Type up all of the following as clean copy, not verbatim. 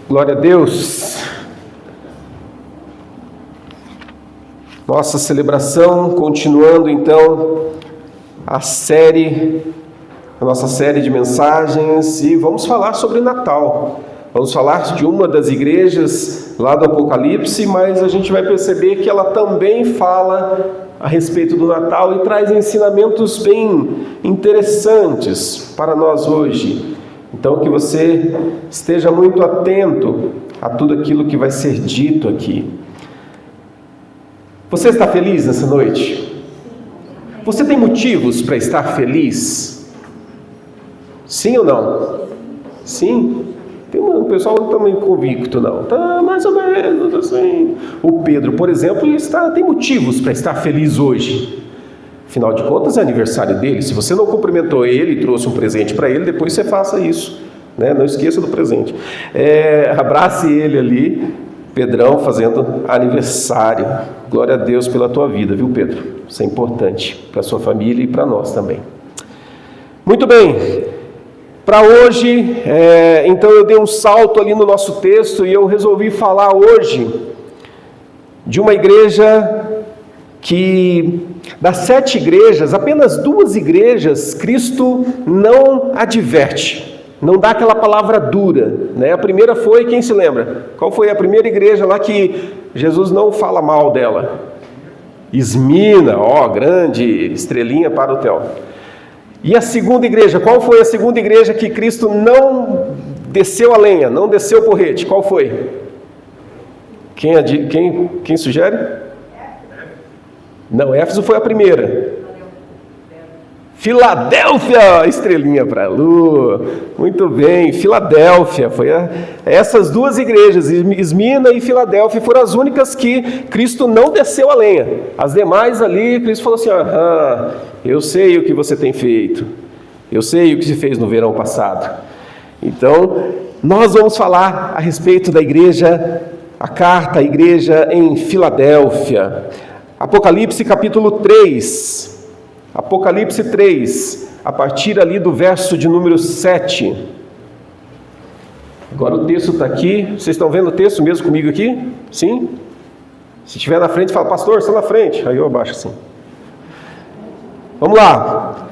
Glória a Deus. Nossa celebração, continuando então a nossa série de mensagens, e vamos falar sobre Natal. Vamos falar de uma das igrejas lá do Apocalipse, mas a gente vai perceber que ela também fala a respeito do Natal e traz ensinamentos bem interessantes para nós hoje. Então, que você esteja muito atento a tudo aquilo que vai ser dito aqui. Você está feliz nessa noite? Você tem motivos para estar feliz? Sim ou não? Sim? O pessoal não está meio convicto, não. Está mais ou menos assim. O Pedro, por exemplo, tem motivos para estar feliz hoje. Afinal de contas, é aniversário dele. Se você não cumprimentou ele e trouxe um presente para ele, depois você faça isso, né? Não esqueça do presente. Abrace ele ali, Pedrão, fazendo aniversário. Glória a Deus pela tua vida, viu, Pedro? Isso é importante para a sua família e para nós também. Muito bem. Para hoje, então eu dei um salto ali no nosso texto e eu resolvi falar hoje de uma igreja que, das 7 igrejas, apenas 2 igrejas Cristo não adverte, não dá aquela palavra dura, né? A primeira foi, quem se lembra? Qual foi a primeira igreja lá que Jesus não fala mal dela? Esmina, grande estrelinha para o Theo. E a segunda igreja, qual foi a segunda igreja que Cristo não desceu a lenha, não desceu o porrete? Qual foi? Quem sugere? Não, Éfeso foi a primeira. Filadélfia, estrelinha para a lua. Muito bem, Filadélfia. Essas 2 igrejas, Esmina e Filadélfia, foram as únicas que Cristo não desceu a lenha. As demais ali, Cristo falou assim: eu sei o que você tem feito. Eu sei o que se fez no verão passado. Então, nós vamos falar a respeito da igreja, a carta à igreja em Filadélfia. Apocalipse capítulo 3. Apocalipse 3, a partir ali do verso de número 7. Agora o texto está aqui. Vocês estão vendo o texto mesmo comigo aqui? Sim? Se estiver na frente, fala: pastor, está na frente. Aí eu abaixo assim. Vamos lá.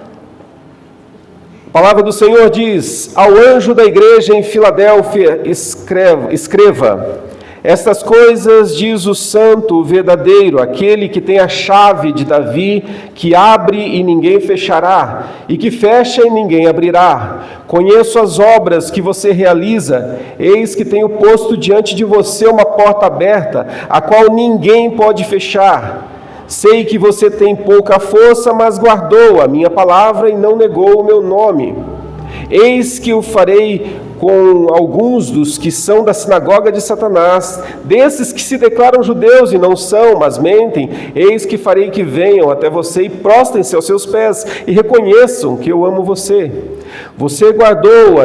A palavra do Senhor diz: ao anjo da igreja em Filadélfia, escreva: estas coisas diz o santo, o verdadeiro, aquele que tem a chave de Davi, que abre e ninguém fechará, e que fecha e ninguém abrirá. Conheço as obras que você realiza, eis que tenho posto diante de você uma porta aberta, a qual ninguém pode fechar. Sei que você tem pouca força, mas guardou a minha palavra e não negou o meu nome. Eis que o farei com alguns dos que são da sinagoga de Satanás, desses que se declaram judeus e não são, mas mentem. Eis que farei que venham até você e prostrem-se aos seus pés e reconheçam que eu amo você. Você guardou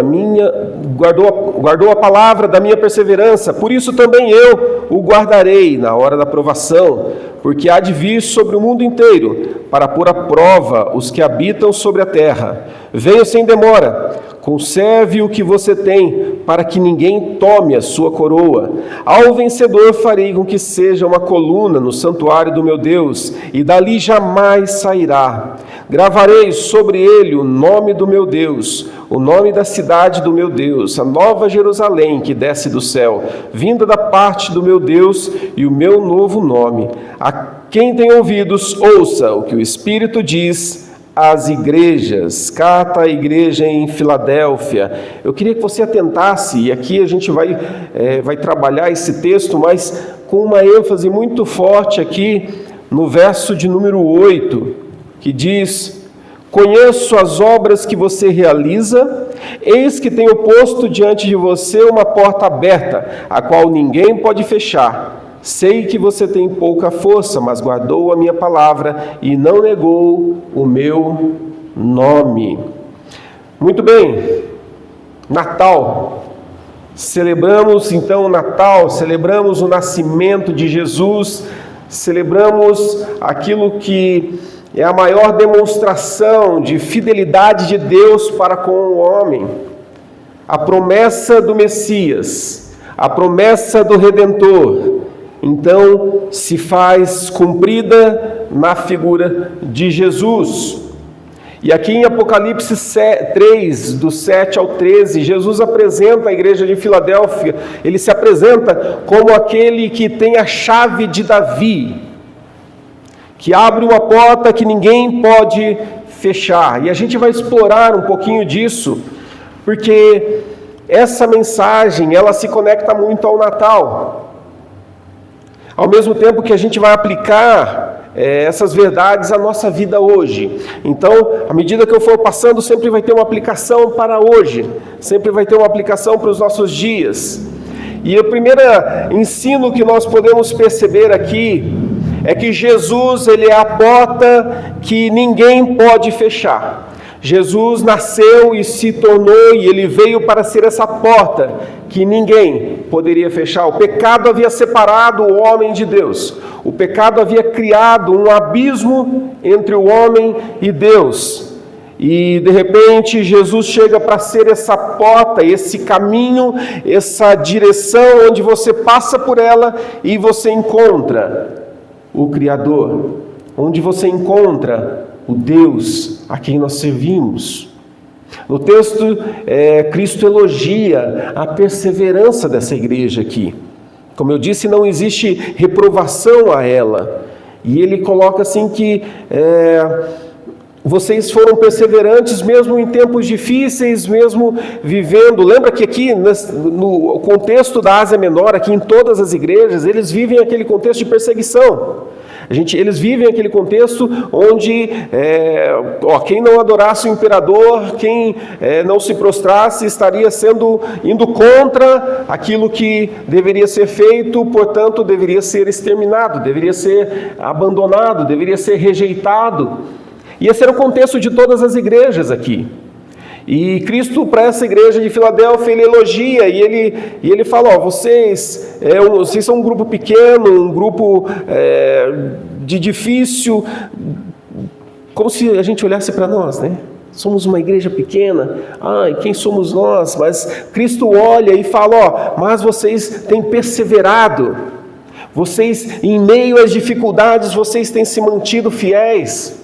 a palavra da minha perseverança, por isso também eu o guardarei na hora da provação, porque há de vir sobre o mundo inteiro para pôr à prova os que habitam sobre a terra. Venha sem demora, conserve o que você tem, para que ninguém tome a sua coroa. Ao vencedor farei com que seja uma coluna no santuário do meu Deus, e dali jamais sairá. Gravarei sobre ele o nome do meu Deus, o nome da cidade do meu Deus, a nova Jerusalém que desce do céu, vinda da parte do meu Deus, e o meu novo nome. A quem tem ouvidos, ouça o que o Espírito diz às igrejas. Carta à igreja em Filadélfia. Eu queria que você atentasse, e aqui a gente vai trabalhar esse texto, mas com uma ênfase muito forte aqui no verso de número 8, que diz: conheço as obras que você realiza, eis que tenho posto diante de você uma porta aberta, a qual ninguém pode fechar. Sei que você tem pouca força, mas guardou a minha palavra e não negou o meu nome. Muito bem, Natal. Celebramos então o Natal, celebramos o nascimento de Jesus, celebramos aquilo que é a maior demonstração de fidelidade de Deus para com o homem. A promessa do Messias, a promessa do Redentor, então se faz cumprida na figura de Jesus. E aqui em Apocalipse 3, do 7 ao 13, Jesus apresenta a igreja de Filadélfia, ele se apresenta como aquele que tem a chave de Davi, que abre uma porta que ninguém pode fechar. E a gente vai explorar um pouquinho disso, porque essa mensagem, ela se conecta muito ao Natal. Ao mesmo tempo que a gente vai aplicar essas verdades à nossa vida hoje. Então, à medida que eu for passando, sempre vai ter uma aplicação para hoje, sempre vai ter uma aplicação para os nossos dias. E o primeiro ensino que nós podemos perceber aqui é que Jesus, ele é a porta que ninguém pode fechar. Jesus nasceu e se tornou, e ele veio para ser essa porta que ninguém poderia fechar. O pecado havia separado o homem de Deus. O pecado havia criado um abismo entre o homem e Deus. E de repente Jesus chega para ser essa porta, esse caminho, essa direção onde você passa por ela e você encontra o Criador, onde você encontra o Deus a quem nós servimos. No texto, Cristo elogia a perseverança dessa igreja aqui. Como eu disse, não existe reprovação a ela. E ele coloca assim que vocês foram perseverantes mesmo em tempos difíceis, mesmo vivendo. Lembra que aqui, no contexto da Ásia Menor, aqui em todas as igrejas, eles vivem aquele contexto de perseguição. Eles vivem aquele contexto onde quem não adorasse o imperador, quem não se prostrasse, estaria indo contra aquilo que deveria ser feito, portanto, deveria ser exterminado, deveria ser abandonado, deveria ser rejeitado. E esse era o contexto de todas as igrejas aqui. E Cristo, para essa igreja de Filadélfia, ele elogia e ele fala: vocês são um grupo pequeno, um grupo de difícil, como se a gente olhasse para nós, né? Somos uma igreja pequena, quem somos nós? Mas Cristo olha e fala: mas vocês têm perseverado, vocês, em meio às dificuldades, vocês têm se mantido fiéis.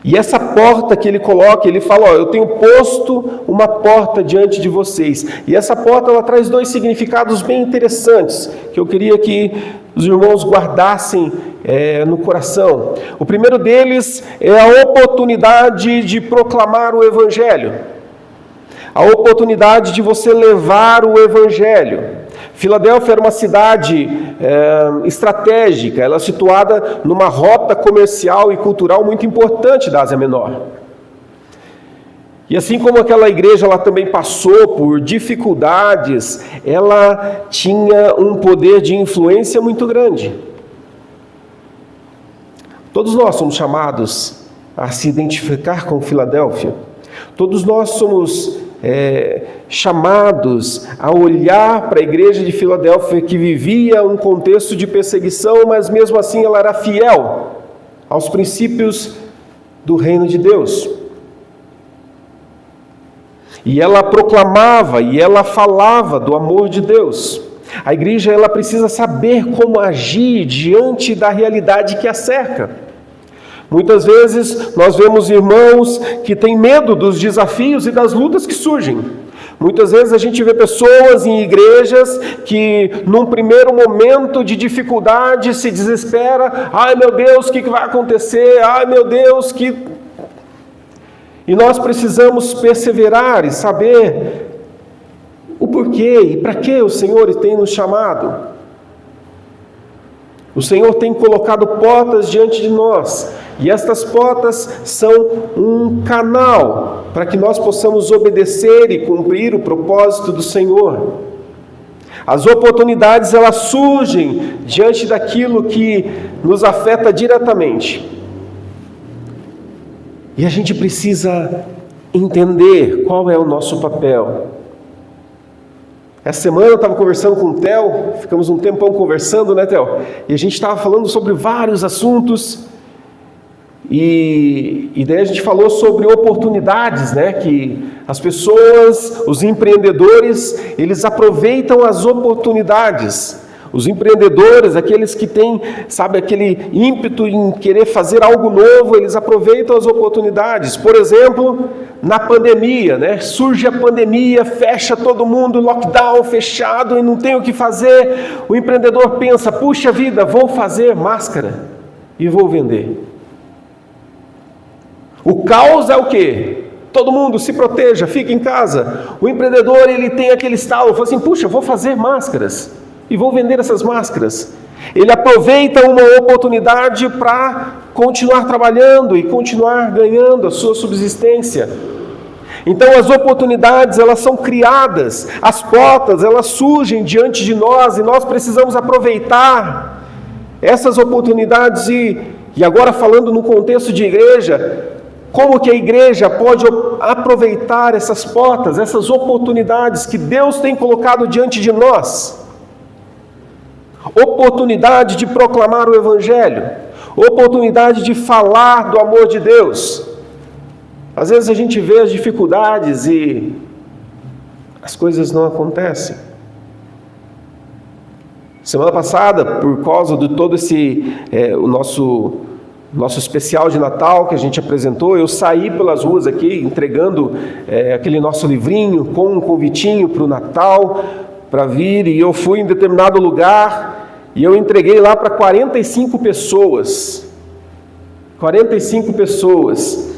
E essa porta que ele coloca, ele fala: eu tenho posto uma porta diante de vocês. E essa porta, ela traz dois significados bem interessantes, que eu queria que os irmãos guardassem no coração. O primeiro deles é a oportunidade de proclamar o Evangelho. A oportunidade de você levar o Evangelho. Filadélfia era uma cidade estratégica, ela é situada numa rota comercial e cultural muito importante da Ásia Menor. E assim como aquela igreja ela também passou por dificuldades, ela tinha um poder de influência muito grande. Todos nós somos chamados a se identificar com Filadélfia. Todos nós somos chamados a olhar para a igreja de Filadélfia, que vivia um contexto de perseguição, mas mesmo assim ela era fiel aos princípios do reino de Deus. E ela proclamava e ela falava do amor de Deus. A igreja ela precisa saber como agir diante da realidade que a cerca. Muitas vezes nós vemos irmãos que têm medo dos desafios e das lutas que surgem. Muitas vezes a gente vê pessoas em igrejas que num primeiro momento de dificuldade se desespera. Ai meu Deus, o que vai acontecer? Ai meu Deus, E nós precisamos perseverar e saber o porquê e para que o Senhor tem nos chamado. O Senhor tem colocado portas diante de nós, e estas portas são um canal para que nós possamos obedecer e cumprir o propósito do Senhor. As oportunidades, elas surgem diante daquilo que nos afeta diretamente. E a gente precisa entender qual é o nosso papel. Essa semana eu estava conversando com o Theo, ficamos um tempão conversando, né, Theo? E a gente estava falando sobre vários assuntos. E daí a gente falou sobre oportunidades, né? Que as pessoas, os empreendedores, eles aproveitam as oportunidades. Os empreendedores, aqueles que têm, sabe, aquele ímpeto em querer fazer algo novo, eles aproveitam as oportunidades. Por exemplo, na pandemia, né? Surge a pandemia, fecha todo mundo, lockdown, fechado e não tem o que fazer. O empreendedor pensa, puxa vida, vou fazer máscara e vou vender. O caos é o quê? Todo mundo se proteja, fica em casa. O empreendedor, ele tem aquele estalo, fala assim, puxa, vou fazer máscaras e vou vender essas máscaras. Ele aproveita uma oportunidade para continuar trabalhando e continuar ganhando a sua subsistência. Então as oportunidades, elas são criadas, as portas, elas surgem diante de nós e nós precisamos aproveitar essas oportunidades e agora falando no contexto de igreja, como que a igreja pode aproveitar essas portas, essas oportunidades que Deus tem colocado diante de nós? Oportunidade de proclamar o Evangelho, oportunidade de falar do amor de Deus. Às vezes a gente vê as dificuldades e as coisas não acontecem. Semana passada, por causa de todo o nosso especial de Natal que a gente apresentou, eu saí pelas ruas aqui entregando aquele nosso livrinho com um convitinho para o Natal, para vir, e eu fui em determinado lugar e eu entreguei lá para 45 pessoas. 45 pessoas.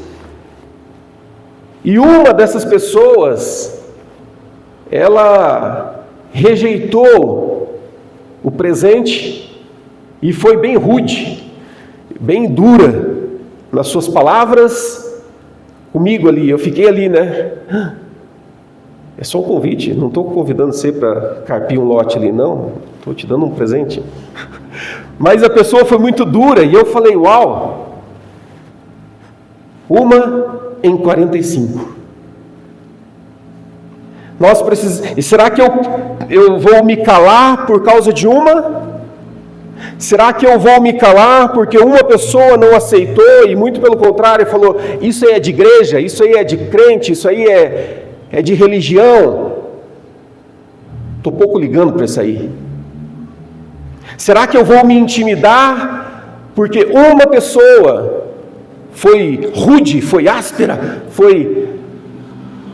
E uma dessas pessoas, ela rejeitou o presente e foi bem rude, bem dura nas suas palavras comigo ali. Eu fiquei ali, né? É só um convite, não estou convidando você para carpir um lote ali, não. Estou te dando um presente. Mas a pessoa foi muito dura e eu falei, uau! Uma em 45. Nós precisamos. E será que eu vou me calar por causa de uma? Será que eu vou me calar porque uma pessoa não aceitou e muito pelo contrário falou, isso aí é de igreja, isso aí é de crente, isso aí é de religião? Estou pouco ligando para isso aí. Será que eu vou me intimidar porque uma pessoa foi rude, foi áspera,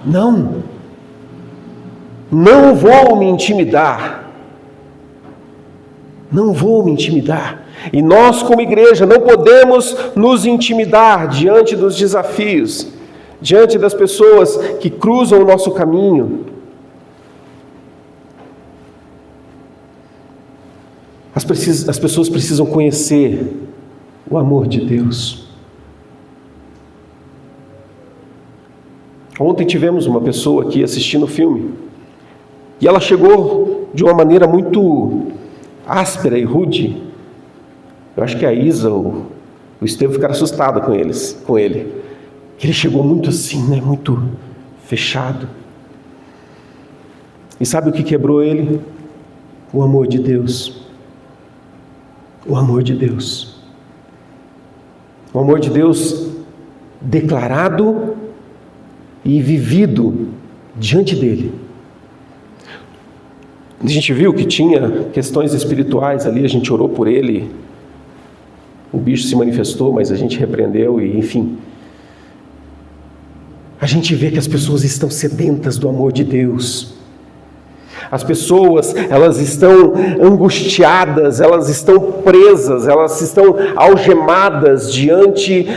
Não vou me intimidar. Não vou me intimidar. E nós, como igreja, não podemos nos intimidar diante dos desafios, diante das pessoas que cruzam o nosso caminho. As pessoas precisam conhecer o amor de Deus. Ontem tivemos uma pessoa aqui assistindo o filme, e ela chegou de uma maneira muito áspera e rude. Eu acho que a Isa, o Estevão ficaram assustados com ele. Ele chegou muito assim, né? Muito fechado. E sabe o que quebrou ele? O amor de Deus. O amor de Deus. O amor de Deus declarado e vivido diante dele. A gente viu que tinha questões espirituais ali, a gente orou por ele, o bicho se manifestou, mas a gente repreendeu e enfim. A gente vê que as pessoas estão sedentas do amor de Deus. As pessoas, elas estão angustiadas, elas estão presas, elas estão algemadas diante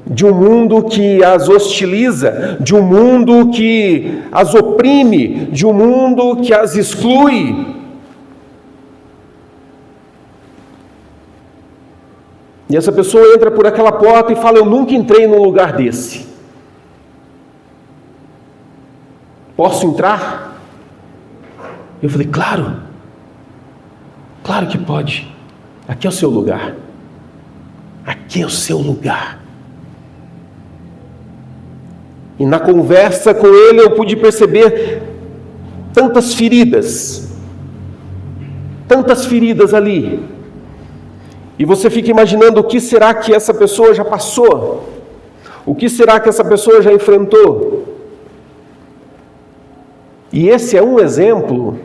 de um mundo que as hostiliza, de um mundo que as oprime, de um mundo que as exclui. E essa pessoa entra por aquela porta e fala, eu nunca entrei num lugar desse. Posso entrar? Eu falei, claro que pode. Aqui é o seu lugar. Aqui é o seu lugar. E na conversa com ele eu pude perceber tantas feridas ali. E você fica imaginando o que será que essa pessoa já passou? O que será que essa pessoa já enfrentou? E esse é um exemplo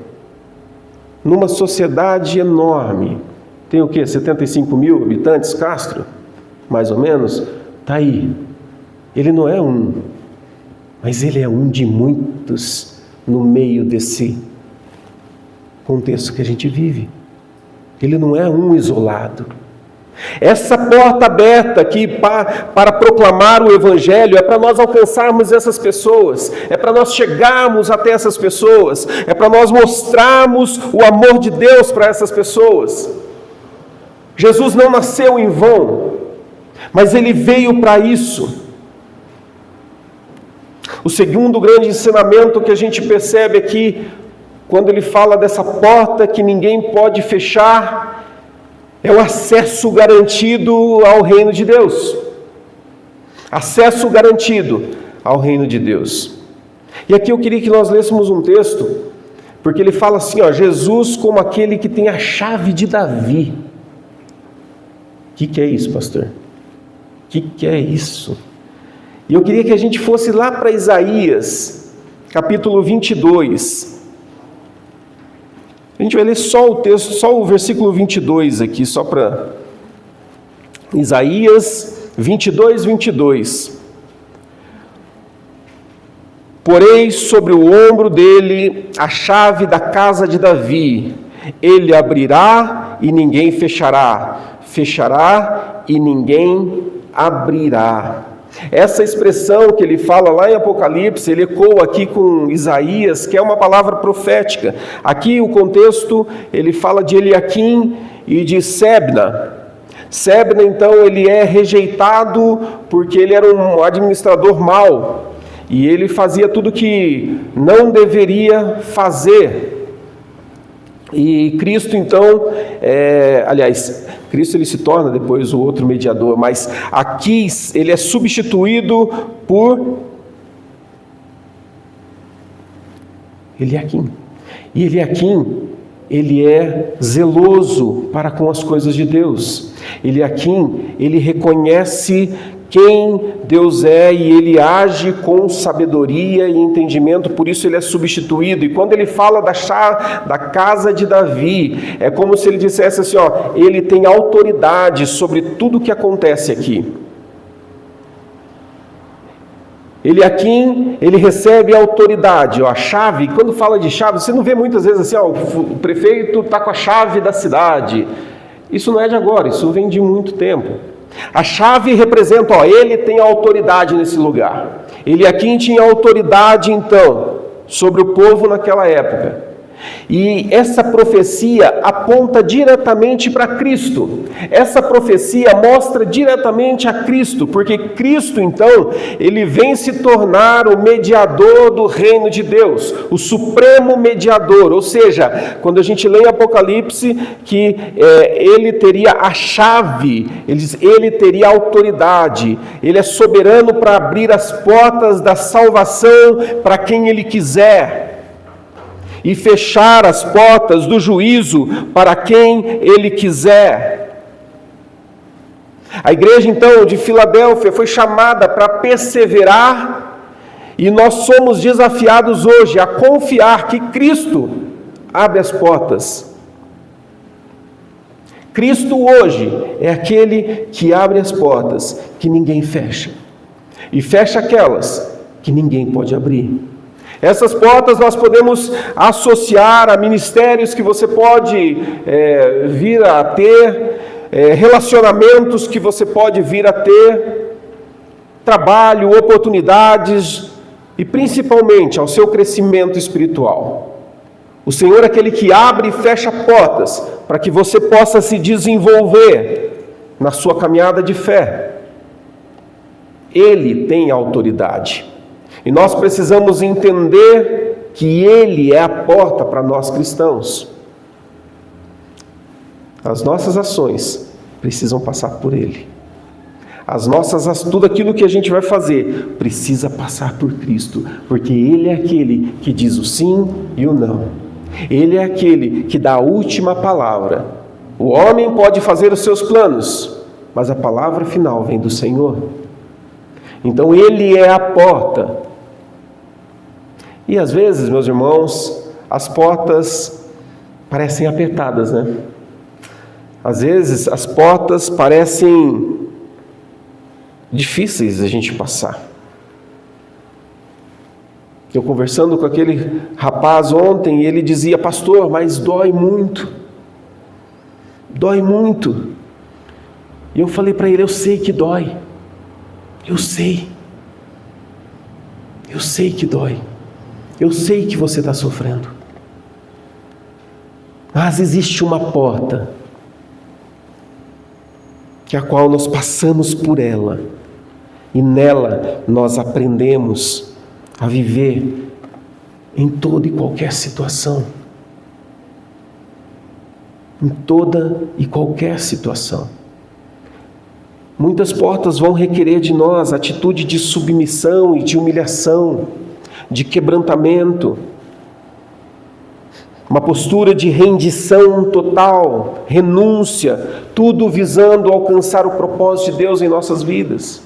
numa sociedade enorme. Tem o quê? 75 mil habitantes, Castro? Mais ou menos? Está aí. Ele não é um, mas ele é um de muitos no meio desse contexto que a gente vive. Ele não é um isolado. Essa porta aberta aqui para proclamar o Evangelho é para nós alcançarmos essas pessoas, é para nós chegarmos até essas pessoas, é para nós mostrarmos o amor de Deus para essas pessoas. Jesus não nasceu em vão, mas Ele veio para isso. O segundo grande ensinamento que a gente percebe aqui, quando Ele fala dessa porta que ninguém pode fechar, é o acesso garantido ao reino de Deus. Acesso garantido ao reino de Deus. E aqui eu queria que nós lêssemos um texto, porque ele fala assim, Jesus como aquele que tem a chave de Davi. O que é isso, pastor? O que é isso? E eu queria que a gente fosse lá para Isaías, capítulo 22. A gente vai ler só o texto, só o versículo 22 aqui, só para Isaías 22, 22. Porém, sobre o ombro dele a chave da casa de Davi. Ele abrirá e ninguém fechará. Fechará e ninguém abrirá. Essa expressão que ele fala lá em Apocalipse, ele ecoa aqui com Isaías, que é uma palavra profética. Aqui o contexto, ele fala de Eliaquim e de Sebna. Sebna, então, ele é rejeitado porque ele era um administrador mau. E ele fazia tudo que não deveria fazer. E Cristo, então, Cristo ele se torna depois o outro mediador, mas aqui ele é substituído por Eliaquim. E Eliaquim, ele é zeloso para com as coisas de Deus. Eliaquim, ele reconhece quem Deus é e ele age com sabedoria e entendimento, por isso ele é substituído. E quando ele fala da casa de Davi, é como se ele dissesse assim, ele tem autoridade sobre tudo que acontece aqui. Eliaquim, ele recebe autoridade, a chave. Quando fala de chave, você não vê muitas vezes assim, o prefeito está com a chave da cidade. Isso não é de agora, isso vem de muito tempo. A chave representa, ele tem autoridade nesse lugar. Eliaquim tinha autoridade, então, sobre o povo naquela época. E essa profecia aponta diretamente para Cristo. Essa profecia mostra diretamente a Cristo, porque Cristo, então, ele vem se tornar o mediador do reino de Deus, o supremo mediador. Ou seja, quando a gente lê em Apocalipse que ele teria a chave, ele teria a autoridade, ele é soberano para abrir as portas da salvação para quem ele quiser. E fechar as portas do juízo para quem Ele quiser. A igreja, então, de Filadélfia foi chamada para perseverar, e nós somos desafiados hoje a confiar que Cristo abre as portas. Cristo hoje é aquele que abre as portas que ninguém fecha, e fecha aquelas que ninguém pode abrir. Essas portas nós podemos associar a ministérios que você pode vir a ter, relacionamentos que você pode vir a ter, trabalho, oportunidades e principalmente ao seu crescimento espiritual. O Senhor é aquele que abre e fecha portas para que você possa se desenvolver na sua caminhada de fé. Ele tem autoridade. E nós precisamos entender que Ele é a porta para nós cristãos. As nossas ações precisam passar por Ele. Tudo aquilo que a gente vai fazer precisa passar por Cristo, porque Ele é aquele que diz o sim e o não. Ele é aquele que dá a última palavra. O homem pode fazer os seus planos, mas a palavra final vem do Senhor. Então Ele é a porta. E às vezes, meus irmãos, as portas parecem apertadas, né? Às vezes as portas parecem difíceis a gente passar. Eu conversando com aquele rapaz ontem, ele dizia: pastor, mas dói muito. Dói muito. E eu falei para ele: eu sei que dói. Eu sei que dói. Eu sei que você está sofrendo. Mas existe uma porta, que a qual nós passamos por ela, e nela nós aprendemos a viver em toda e qualquer situação. Em toda e qualquer situação. Muitas portas vão requerer de nós atitude de submissão e de humilhação, de quebrantamento, uma postura de rendição total, renúncia, tudo visando alcançar o propósito de Deus em nossas vidas.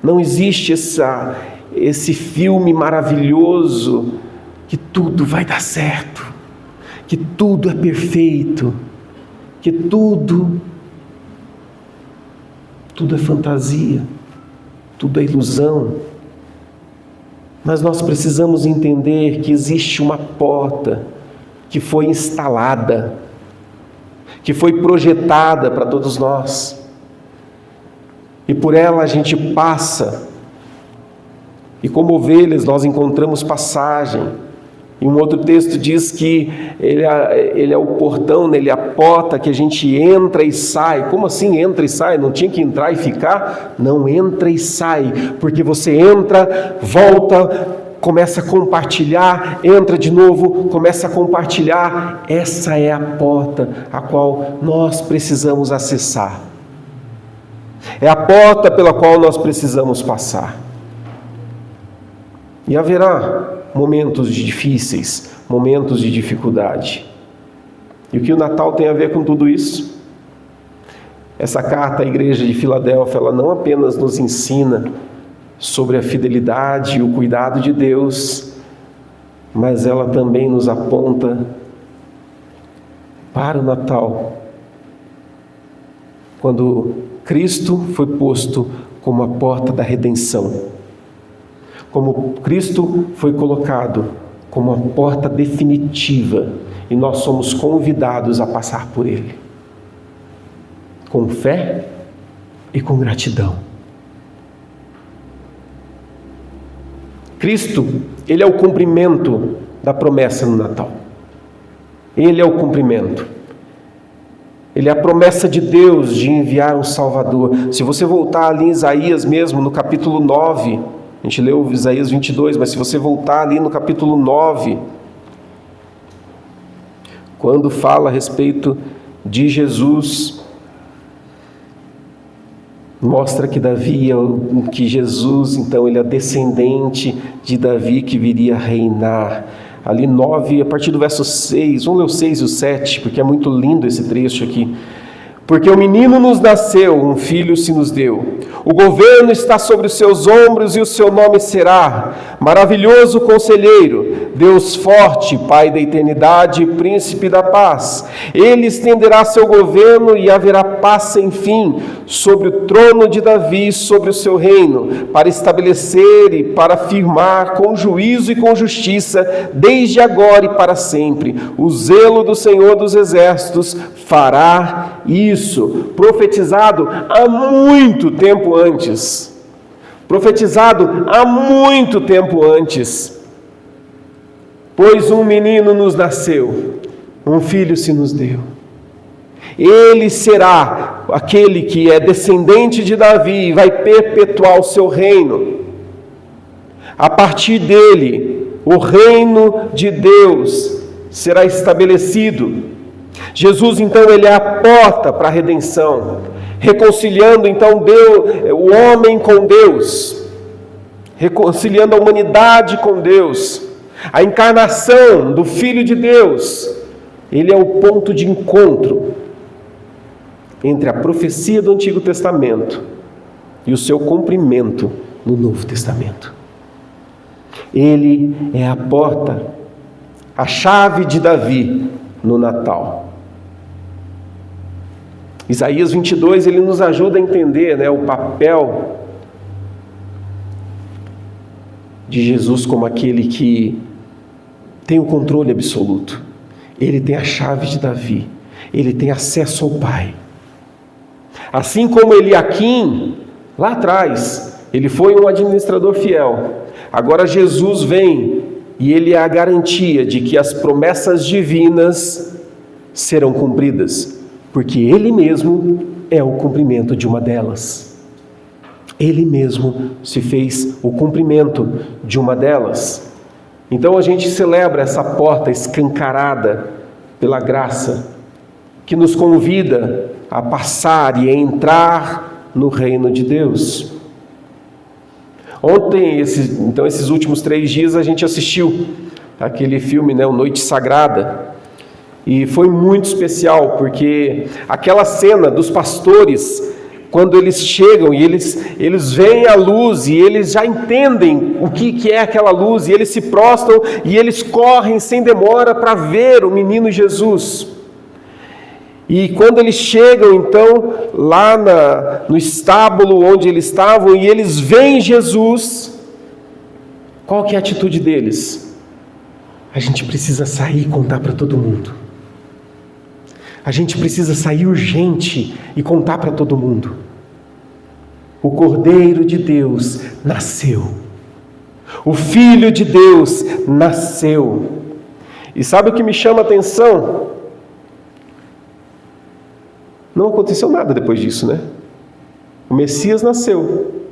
Não existe esse filme maravilhoso que tudo vai dar certo, que tudo é perfeito, que tudo é fantasia, tudo é ilusão. Mas nós precisamos entender que existe uma porta que foi instalada, que foi projetada para todos nós. E por ela a gente passa. E como ovelhas nós encontramos passagem. E um outro texto diz que ele é o portão, ele é a porta que a gente entra e sai. Como assim entra e sai? Não tinha que entrar e ficar? Não, entra e sai, porque você entra, volta, começa a compartilhar, entra de novo, começa a compartilhar. Essa é a porta a qual nós precisamos acessar. É a porta pela qual nós precisamos passar. E haverá momentos difíceis, momentos de dificuldade. E o que o Natal tem a ver com tudo isso? Essa carta à igreja de Filadélfia, ela não apenas nos ensina sobre a fidelidade e o cuidado de Deus, mas ela também nos aponta para o Natal, quando Cristo foi posto como a porta da redenção. Como Cristo foi colocado como a porta definitiva, e nós somos convidados a passar por Ele, com fé e com gratidão. Cristo, Ele é o cumprimento da promessa no Natal. Ele é o cumprimento. Ele é a promessa de Deus de enviar um Salvador. Se você voltar ali em Isaías mesmo, no capítulo 9, a gente leu Isaías 22, mas se você voltar ali no capítulo 9, quando fala a respeito de Jesus, mostra que que Jesus, então, ele é descendente de Davi que viria a reinar. Ali 9, a partir do verso 6, vamos ler o 6 e o 7, porque é muito lindo esse trecho aqui. Porque o menino nos nasceu, um filho se nos deu. O governo está sobre os seus ombros e o seu nome será Maravilhoso Conselheiro, Deus Forte, Pai da Eternidade, Príncipe da Paz. Ele estenderá seu governo e haverá paz sem fim sobre o trono de Davi e sobre o seu reino, para estabelecer e para firmar com juízo e com justiça, desde agora e para sempre. O zelo do Senhor dos Exércitos fará isso, profetizado há muito tempo antes. Profetizado há muito tempo antes. Pois um menino nos nasceu, um filho se nos deu. Ele será aquele que é descendente de Davi e vai perpetuar o seu reino. A partir dele, o reino de Deus será estabelecido. Jesus, então, ele é a porta para a redenção, reconciliando, então, o homem com Deus, reconciliando a humanidade com Deus. A encarnação do Filho de Deus, ele é o ponto de encontro entre a profecia do Antigo Testamento e o seu cumprimento no Novo Testamento. Ele é a porta, a chave de Davi no Natal. Isaías 22, ele nos ajuda a entender, o papel de Jesus como aquele que tem o controle absoluto. Ele tem a chave de Davi. Ele tem acesso ao Pai. Assim como Eliaquim, lá atrás, ele foi um administrador fiel. Agora Jesus vem e ele é a garantia de que as promessas divinas serão cumpridas, porque ele mesmo é o cumprimento de uma delas. Ele mesmo se fez o cumprimento de uma delas. Então a gente celebra essa porta escancarada pela graça, que nos convida a passar e a entrar no reino de Deus. Ontem, esses últimos 3 dias, a gente assistiu aquele filme, O Noite Sagrada, e foi muito especial, porque aquela cena dos pastores, quando eles chegam e eles veem a luz e eles já entendem o que é aquela luz, e eles se prostram e eles correm sem demora para ver o menino Jesus. E quando eles chegam, então, lá no estábulo onde eles estavam, e eles veem Jesus, qual que é a atitude deles? A gente precisa sair e contar para todo mundo. A gente precisa sair urgente e contar para todo mundo. O Cordeiro de Deus nasceu. O Filho de Deus nasceu. E sabe o que me chama a atenção? Não aconteceu nada depois disso, O Messias nasceu.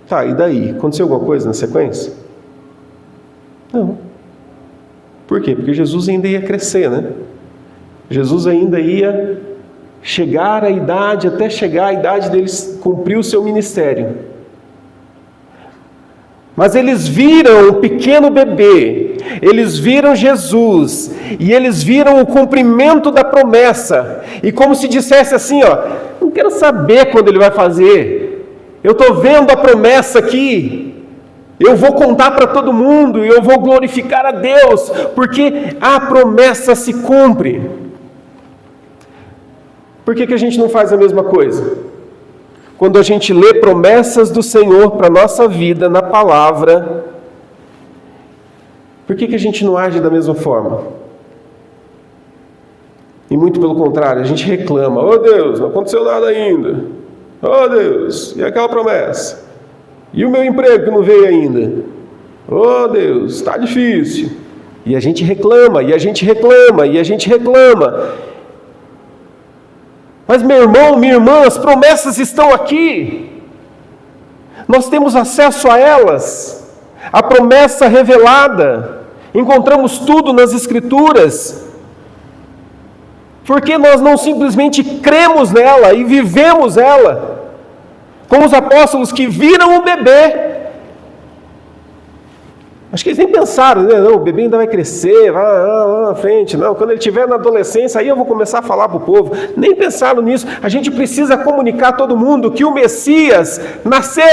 Tá, e daí? Aconteceu alguma coisa na sequência? Não. Por quê? Porque Jesus ainda ia crescer, Jesus ainda ia chegar à idade, até chegar à idade deles cumprir o seu ministério. Mas eles viram o pequeno bebê, eles viram Jesus, e eles viram o cumprimento da promessa, e como se dissesse assim, não quero saber quando ele vai fazer, eu estou vendo a promessa aqui, eu vou contar para todo mundo, e eu vou glorificar a Deus, porque a promessa se cumpre. Por que a gente não faz a mesma coisa? Quando a gente lê promessas do Senhor para a nossa vida na palavra, por que a gente não age da mesma forma? E muito pelo contrário, a gente reclama: oh Deus, não aconteceu nada ainda. Oh Deus, e aquela promessa? E o meu emprego que não veio ainda? Oh Deus, está difícil. E a gente reclama, e a gente reclama, e a gente reclama. Mas meu irmão, minha irmã, as promessas estão aqui. Nós temos acesso a elas. A promessa revelada. Encontramos tudo nas Escrituras. Por que nós não simplesmente cremos nela e vivemos ela? Como os apóstolos que viram o bebê. Acho que eles nem pensaram, não, o bebê ainda vai crescer, vai lá na frente, não, quando ele estiver na adolescência, aí eu vou começar a falar para o povo. Nem pensaram nisso. A gente precisa comunicar a todo mundo que o Messias nasceu.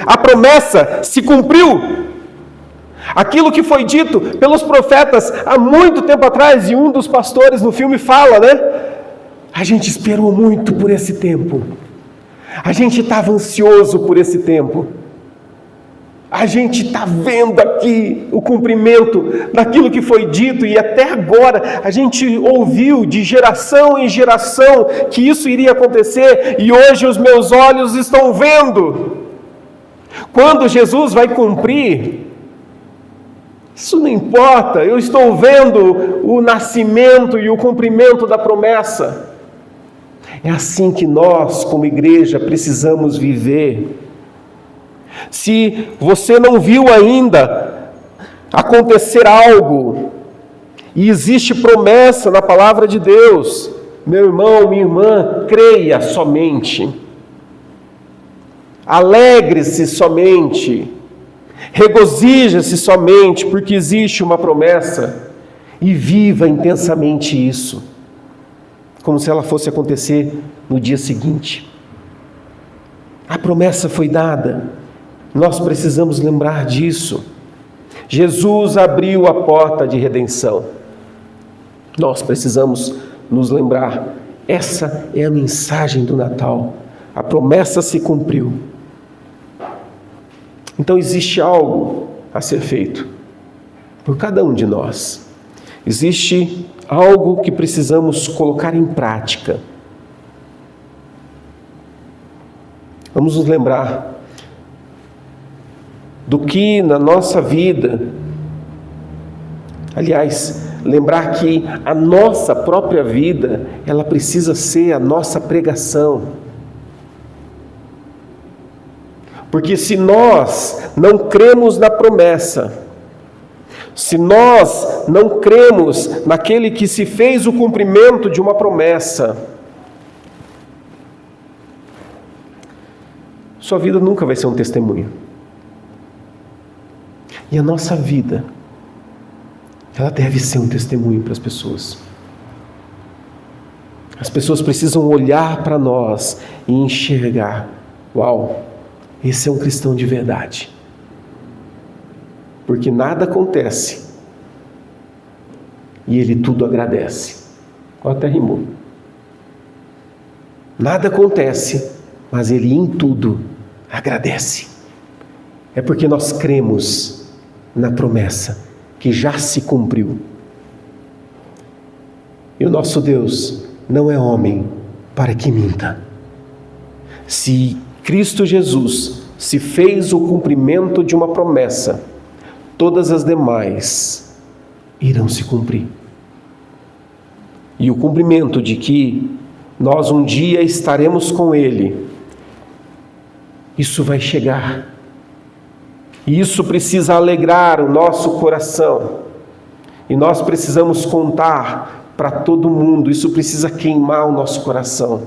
A promessa se cumpriu. Aquilo que foi dito pelos profetas há muito tempo atrás, e um dos pastores no filme fala, a gente esperou muito por esse tempo. A gente estava ansioso por esse tempo. A gente está vendo aqui o cumprimento daquilo que foi dito, e até agora a gente ouviu de geração em geração que isso iria acontecer, e hoje os meus olhos estão vendo. Quando Jesus vai cumprir, isso não importa, eu estou vendo o nascimento e o cumprimento da promessa. É assim que nós, como igreja, precisamos viver. Se você não viu ainda acontecer algo, e existe promessa na palavra de Deus, meu irmão, minha irmã, creia somente. Alegre-se somente. Regozija-se somente, porque existe uma promessa. e viva intensamente isso, como se ela fosse acontecer no dia seguinte. A promessa foi dada, nós precisamos lembrar disso. Jesus abriu a porta de redenção. Nós precisamos nos lembrar, essa é a mensagem do Natal. A promessa se cumpriu. Então existe algo a ser feito por cada um de nós. Existe algo que precisamos colocar em prática. Vamos nos lembrar do que na nossa vida, aliás, lembrar que a nossa própria vida, ela precisa ser a nossa pregação. Porque se nós não cremos na promessa, se nós não cremos naquele que se fez o cumprimento de uma promessa, sua vida nunca vai ser um testemunho. E a nossa vida, ela deve ser um testemunho para as pessoas. As pessoas precisam olhar para nós e enxergar: uau, esse é um cristão de verdade. Porque nada acontece e ele tudo agradece. Até rimou. Nada acontece, mas ele em tudo agradece. É porque nós cremos na promessa que já se cumpriu. E o nosso Deus não é homem para que minta. Se Cristo Jesus se fez o cumprimento de uma promessa, todas as demais irão se cumprir. E o cumprimento de que nós um dia estaremos com Ele, isso vai chegar. E isso precisa alegrar o nosso coração. E nós precisamos contar para todo mundo, isso precisa queimar o nosso coração.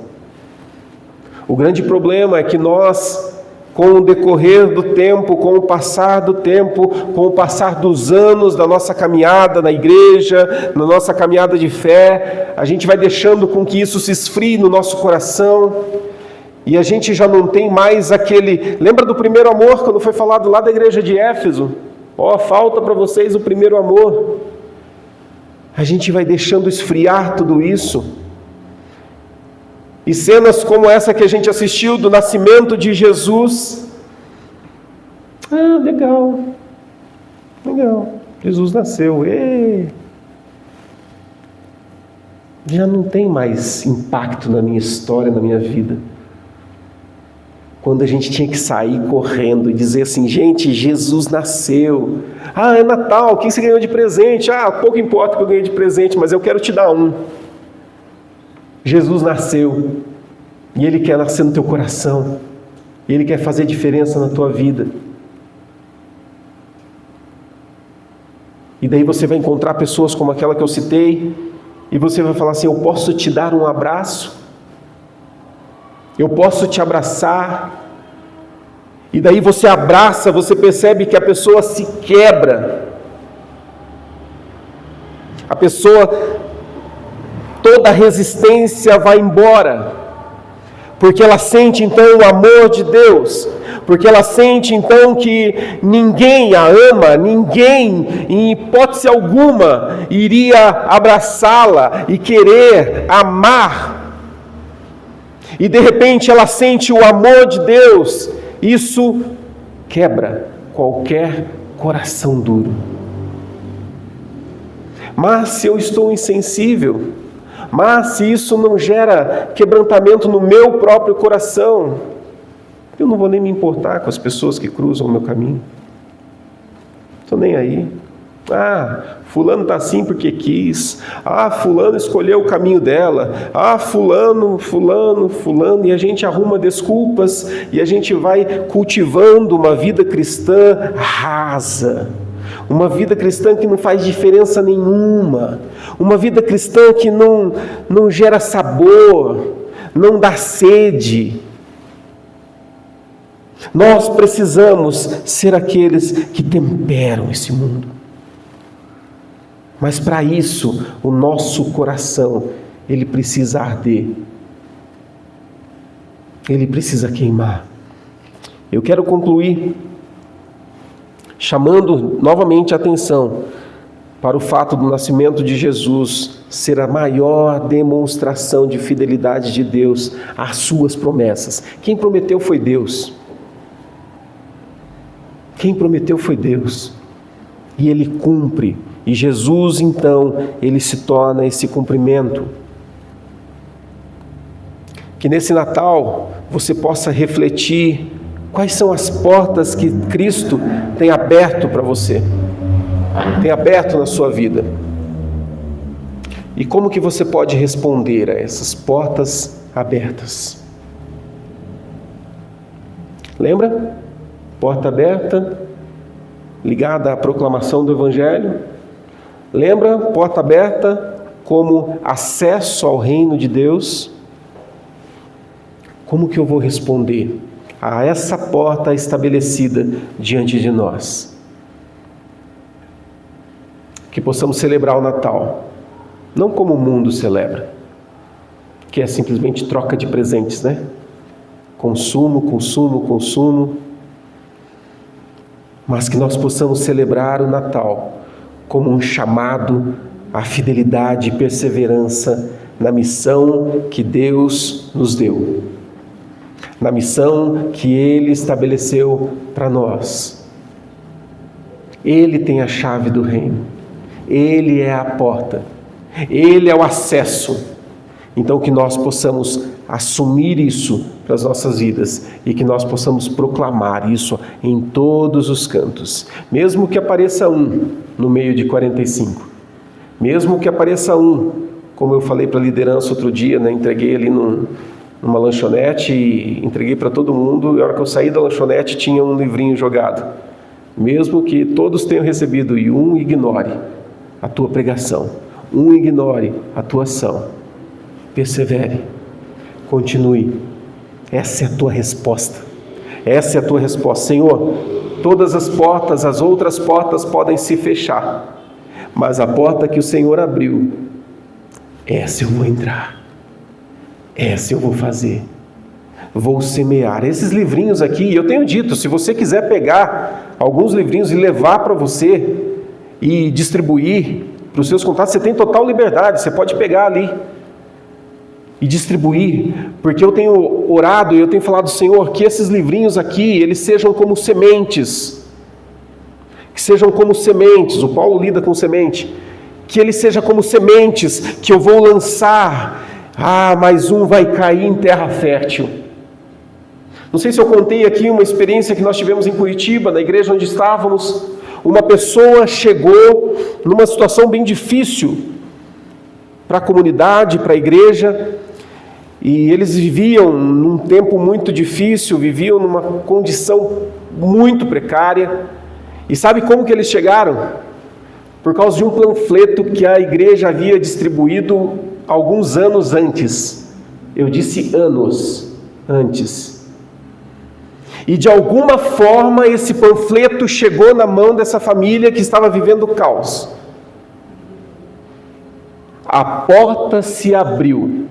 O grande problema é que nós, com o decorrer do tempo, com o passar do tempo, com o passar dos anos da nossa caminhada na igreja, na nossa caminhada de fé, a gente vai deixando com que isso se esfrie no nosso coração, e a gente já não tem mais aquele... Lembra do primeiro amor, quando foi falado lá da igreja de Éfeso? Falta para vocês o primeiro amor. A gente vai deixando esfriar tudo isso. E cenas como essa que a gente assistiu do nascimento de Jesus. Legal. Jesus nasceu. Já não tem mais impacto na minha história, na minha vida. Quando a gente tinha que sair correndo e dizer assim: gente, Jesus nasceu. É Natal, o que você ganhou de presente? Pouco importa o que eu ganhei de presente, mas eu quero te dar um. Jesus nasceu, e Ele quer nascer no teu coração, e Ele quer fazer diferença na tua vida. E daí você vai encontrar pessoas como aquela que eu citei, e você vai falar assim: eu posso te dar um abraço? Eu posso te abraçar? E daí você abraça, você percebe que a pessoa se quebra. A pessoa, toda a resistência vai embora, porque ela sente então o amor de Deus, porque ela sente então que ninguém a ama, ninguém em hipótese alguma iria abraçá-la e querer amar. E de repente ela sente o amor de Deus. Isso quebra qualquer coração duro. Mas se eu estou insensível, mas se isso não gera quebrantamento no meu próprio coração, eu não vou nem me importar com as pessoas que cruzam o meu caminho. Estou nem aí. Fulano está assim porque quis. Fulano escolheu o caminho dela. Fulano, e a gente arruma desculpas e a gente vai cultivando uma vida cristã rasa. Uma vida cristã que não faz diferença nenhuma. Uma vida cristã que não gera sabor, não dá sede. Nós precisamos ser aqueles que temperam esse mundo. Mas para isso, o nosso coração, ele precisa arder. Ele precisa queimar. Eu quero concluir chamando novamente a atenção para o fato do nascimento de Jesus ser a maior demonstração de fidelidade de Deus às suas promessas. Quem prometeu foi Deus. Quem prometeu foi Deus. E Ele cumpre. E Jesus, então, Ele se torna esse cumprimento. Que nesse Natal você possa refletir quais são as portas que Cristo tem aberto para você, tem aberto na sua vida. E como que você pode responder a essas portas abertas? Lembra? Porta aberta, ligada à proclamação do Evangelho. Lembra? Porta aberta como acesso ao reino de Deus. Como que eu vou responder a essa porta estabelecida diante de nós? Que possamos celebrar o Natal, não como o mundo celebra, que é simplesmente troca de presentes, né? Consumo, consumo, consumo. Mas que nós possamos celebrar o Natal como um chamado à fidelidade e perseverança na missão que Deus nos deu, na missão que Ele estabeleceu para nós. Ele tem a chave do reino, Ele é a porta, Ele é o acesso. Então que nós possamos assumir isso para as nossas vidas e que nós possamos proclamar isso em todos os cantos. Mesmo que apareça um no meio de 45, mesmo que apareça um, como eu falei para a liderança outro dia, né? Entreguei ali numa lanchonete e entreguei para todo mundo, e a hora que eu saí da lanchonete tinha um livrinho jogado. Mesmo que todos tenham recebido e um ignore a tua pregação, um ignore a tua ação, persevere, continue. Essa é a tua resposta. Essa é a tua resposta. Senhor, todas as portas, as outras portas podem se fechar, mas a porta que o Senhor abriu, essa eu vou entrar. Essa eu vou fazer. Vou semear. Esses livrinhos aqui, eu tenho dito, se você quiser pegar alguns livrinhos e levar para você e distribuir para os seus contatos, você tem total liberdade, você pode pegar ali e distribuir, porque eu tenho orado e eu tenho falado, Senhor, que esses livrinhos aqui, eles sejam como sementes, que sejam como sementes, o Paulo lida com semente, que ele seja como sementes que eu vou lançar, mais um vai cair em terra fértil. Não sei se eu contei aqui uma experiência que nós tivemos em Curitiba, na igreja onde estávamos. Uma pessoa chegou numa situação bem difícil para a comunidade, para a igreja, e eles viviam num tempo muito difícil, viviam numa condição muito precária. E sabe como que eles chegaram? Por causa de um panfleto que a igreja havia distribuído alguns anos antes. Eu disse anos antes. E de alguma forma esse panfleto chegou na mão dessa família que estava vivendo o caos. A porta se abriu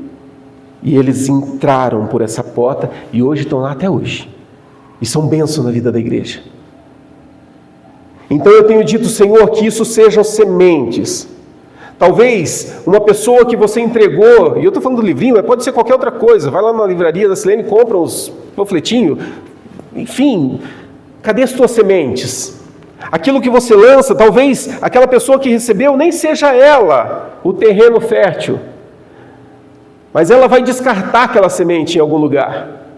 e eles entraram por essa porta e hoje estão lá até hoje. E são bênçãos na vida da igreja. Então eu tenho dito, Senhor, que isso sejam sementes. Talvez uma pessoa que você entregou, e eu estou falando do livrinho, mas pode ser qualquer outra coisa. Vai lá na livraria da Silene, compra uns panfletinhos. Enfim, cadê as tuas sementes? Aquilo que você lança, talvez aquela pessoa que recebeu nem seja ela o terreno fértil, mas ela vai descartar aquela semente em algum lugar,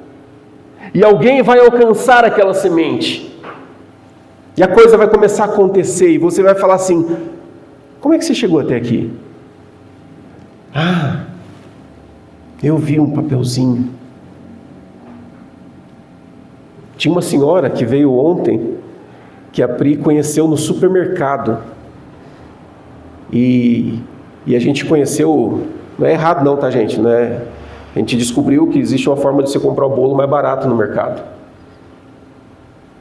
e alguém vai alcançar aquela semente, e a coisa vai começar a acontecer, e você vai falar assim, como é que você chegou até aqui? Eu vi um papelzinho. Tinha uma senhora que veio ontem, que a Pri conheceu no supermercado. E a gente conheceu, não é errado não, tá gente? Não é, a gente descobriu que existe uma forma de você comprar o bolo mais barato no mercado.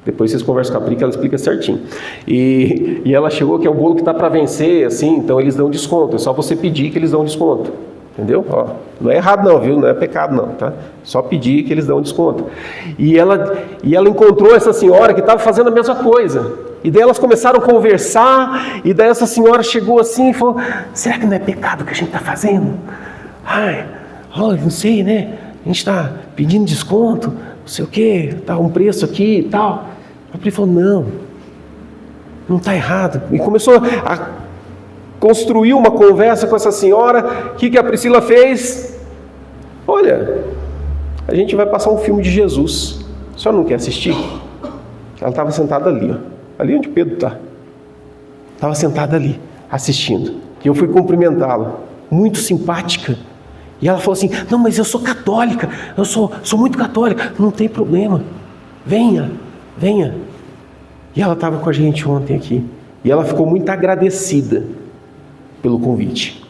Depois vocês conversam com a Pri, que ela explica certinho. E ela chegou que é o bolo que está para vencer, assim, então eles dão desconto. É só você pedir que eles dão desconto. Entendeu? Ó, não é errado não, viu? Não é pecado não, tá? Só pedir que eles dão desconto. E ela encontrou essa senhora que estava fazendo a mesma coisa. E daí elas começaram a conversar, e daí essa senhora chegou assim e falou: será que não é pecado o que a gente está fazendo? Ai, não sei, né? A gente está pedindo desconto, não sei o quê, tá um preço aqui e tal. A Pri falou: não está errado. E começou a construir uma conversa com essa senhora. O que a Priscila fez? Olha, a gente vai passar um filme de Jesus. A senhora não quer assistir? Ela estava sentada ali, ó. Ali onde Pedro está. Estava sentada ali, assistindo. E eu fui cumprimentá-la. Muito simpática. E ela falou assim: não, mas eu sou católica. Eu sou muito católica. Não tem problema. Venha. E ela estava com a gente ontem aqui. E ela ficou muito agradecida pelo convite.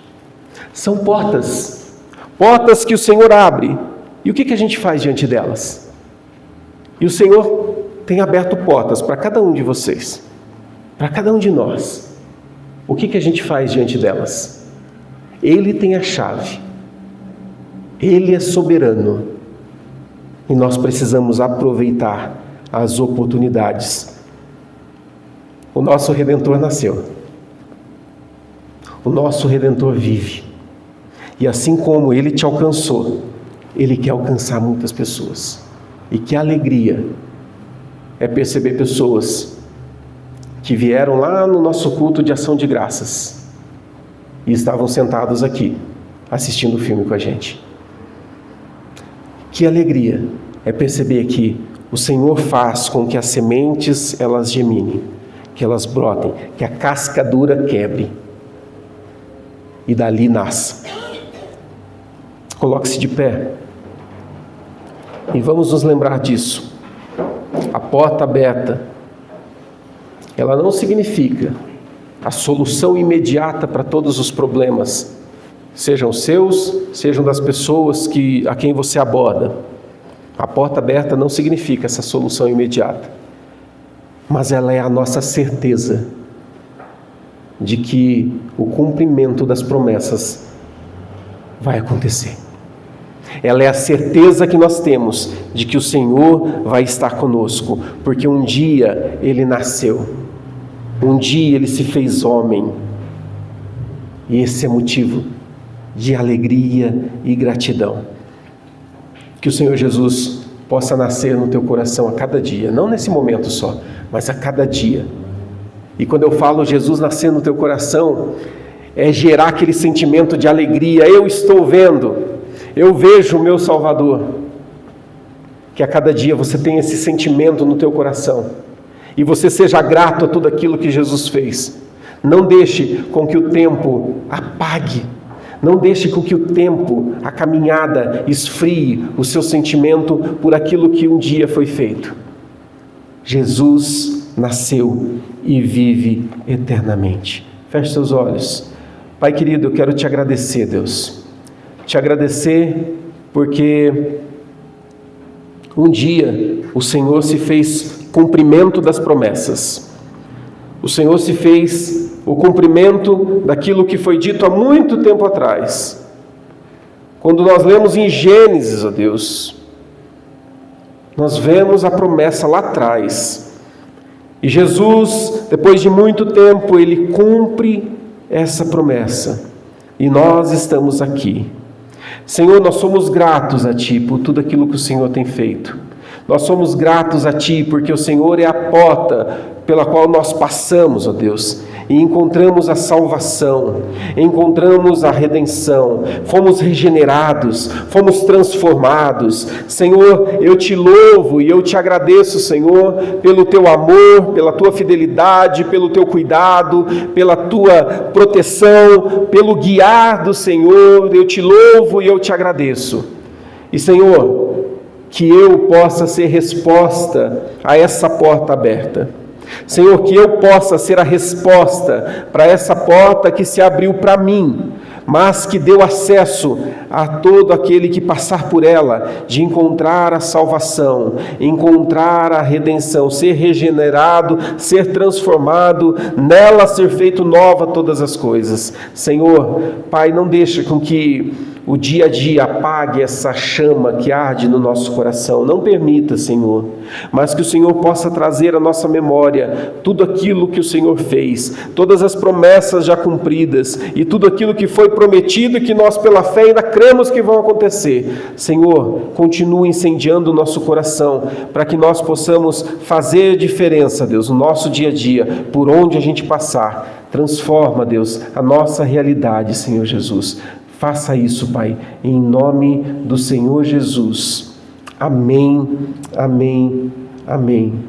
São portas que o Senhor abre. E o que a gente faz diante delas? E o Senhor tem aberto portas para cada um de vocês, para cada um de nós. O que a gente faz diante delas? Ele tem a chave. Ele é soberano. E nós precisamos aproveitar as oportunidades. O nosso Redentor nasceu. O nosso Redentor vive. E assim como Ele te alcançou, Ele quer alcançar muitas pessoas. E que alegria é perceber pessoas que vieram lá no nosso culto de ação de graças e estavam sentados aqui, assistindo o filme com a gente. Que alegria é perceber que o Senhor faz com que as sementes elas geminem, que elas brotem, que a casca dura quebre e dali nasça. Coloque-se de pé e vamos nos lembrar disso. A porta aberta, ela não significa a solução imediata para todos os problemas, sejam seus, sejam das pessoas a quem você aborda. A porta aberta não significa essa solução imediata, mas ela é a nossa certeza de que o cumprimento das promessas vai acontecer. Ela é a certeza que nós temos de que o Senhor vai estar conosco, porque um dia Ele nasceu, um dia Ele se fez homem, e esse é motivo de alegria e gratidão. Que o Senhor Jesus possa nascer no teu coração a cada dia, não nesse momento só, mas a cada dia. E quando eu falo Jesus nascer no teu coração, é gerar aquele sentimento de alegria. Eu estou vendo, eu vejo o meu Salvador. Que a cada dia você tenha esse sentimento no teu coração e você seja grato a tudo aquilo que Jesus fez. Não deixe com que o tempo apague, não deixe com que o tempo, a caminhada, esfrie o seu sentimento por aquilo que um dia foi feito. Jesus nasceu e vive eternamente. Feche seus olhos. Pai querido, eu quero te agradecer, Deus. Te agradecer porque um dia o Senhor se fez cumprimento das promessas. O Senhor se fez o cumprimento daquilo que foi dito há muito tempo atrás. Quando nós lemos em Gênesis, ó Deus, nós vemos a promessa lá atrás. E Jesus, depois de muito tempo, Ele cumpre essa promessa. E nós estamos aqui. Senhor, nós somos gratos a Ti por tudo aquilo que o Senhor tem feito. Nós somos gratos a Ti porque o Senhor é a porta pela qual nós passamos, ó Deus, e encontramos a salvação, encontramos a redenção, fomos regenerados, fomos transformados. Senhor, eu Te louvo e eu Te agradeço, Senhor, pelo Teu amor, pela Tua fidelidade, pelo Teu cuidado, pela Tua proteção, pelo guiar do Senhor. Eu Te louvo e eu Te agradeço. E Senhor, que eu possa ser resposta a essa porta aberta. Senhor, que eu possa ser a resposta para essa porta que se abriu para mim, mas que deu acesso a todo aquele que passar por ela, de encontrar a salvação, encontrar a redenção, ser regenerado, ser transformado, nela ser feito nova todas as coisas. Senhor, Pai, não deixa com que o dia a dia apague essa chama que arde no nosso coração. Não permita, Senhor, mas que o Senhor possa trazer à nossa memória tudo aquilo que o Senhor fez, todas as promessas já cumpridas e tudo aquilo que foi prometido e que nós pela fé ainda cremos que vão acontecer. Senhor, continue incendiando o nosso coração para que nós possamos fazer diferença, Deus, no nosso dia a dia, por onde a gente passar. Transforma, Deus, a nossa realidade, Senhor Jesus. Faça isso, Pai, em nome do Senhor Jesus. Amém, amém, amém.